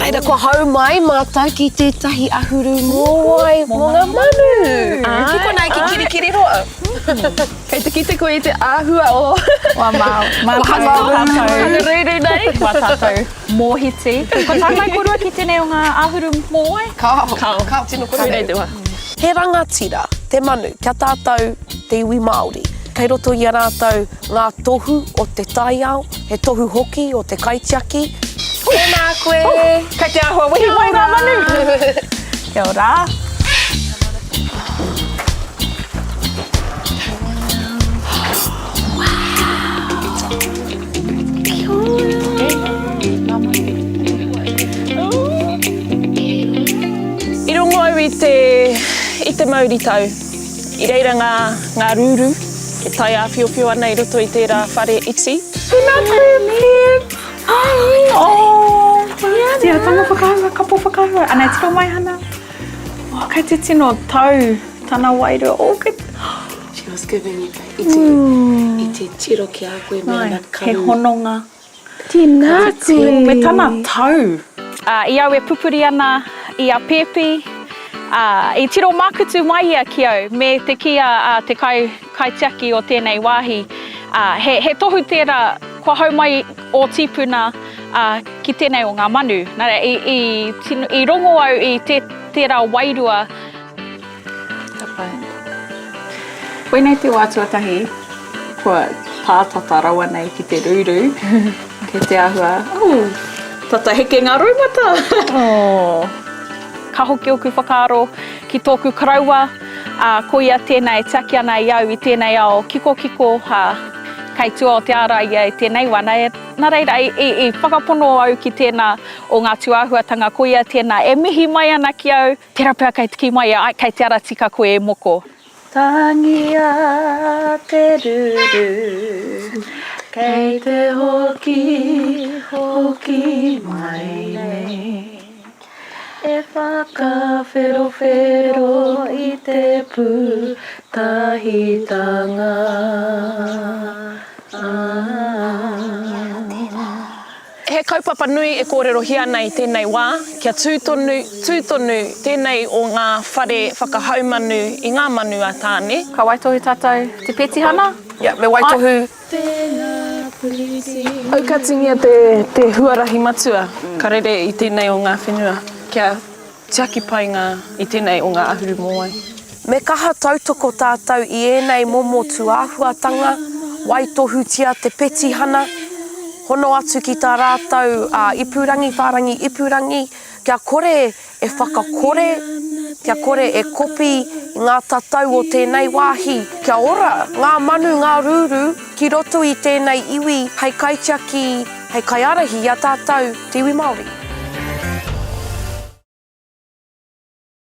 Reira, kua hau mai mātou ki tētahi ahuru mōai mō ngā manu. Kiko nei ki kirikiri roa. Kei te kite koe i te āhua o... Wā mau. Hangaruru nei. Wā tātou mōhiti. Ko tāngai korua ki tēnei o ngā āhuru mōai? Kao tino kore nei te wā. He rangatira, te manu, kia tātou te iwi Māori. Kei roto i a rātou ngā tohu o te taiao, he tohu hoki o te kaitiaki. Tēnā koe! Kei te āhua wihi mai ngā manu! Kia ora. I rongo au i te mauri tau. I reira ngā rūru, e tai a whiowhio ana i roto i tērā whare iti. Tēnā koe, Pip! Tia, tanga whakahua, kapo whakahua. Anei tiro mai hana. Kei te tino tau, tana wairua. She was giving you i te tiro ki a koe me ana karu. He hononga. Tēnā koe! Me tana tau. I au e pupuri ana i a Pepi. I tiro mākutu mai ia ki au, me te kia te kaitiaki o tēnei wāhi. He tohu tērā, kua hau mai o tipuna ki tēnei o ngā manu. Nara, I rongo au i tērā wairua. Tapai. Koe nei te wātuatahi, kua pātata rawa nei ki te rūru. Kei te āhua, tata heke ngā roimata. Ka hoki oku whakaaro ki tōku karaua, ko ia tēnei taki ana i au i tēnei ao kiko, kei tua o te ara ia i tēnei wana. Nā reira, i whakapono au ki tēnā o ngā tuahuatanga, ko ia tēnā e mihi mai ana ki au, tērā pēr kei te ki mai kei te ara tika koe e moko. Tangi a te ruru, kei te hoki mai nei. E whakawhero i te pūtahitanga. He kaupapa nui e kōrerohi ana i tēnei wā, kia tūtonu tēnei o ngā whare whakahaumanu i ngā manu a tāne. Ka waitohu tātou te petihana? Me waitohu. Aukatingia te huarahi matua, ka rere i tēnei o ngā whenua. Kia tiaki painga i tēnei o ngā ahuru mōai. Me kaha tautoko tātou i ēnei momo tuāhuatanga, waitohutia te petihana, hono atu ki tā rātou ipurangi, whārangi ipurangi, kia kore e whakakore, kia kore e kopi i ngā tatau o tēnei wāhi. Kia ora, ngā manu, ngā rūru, ki roto i tēnei iwi, hei kaitiaki, hei kaiarahi, ia tātou, te iwi Māori.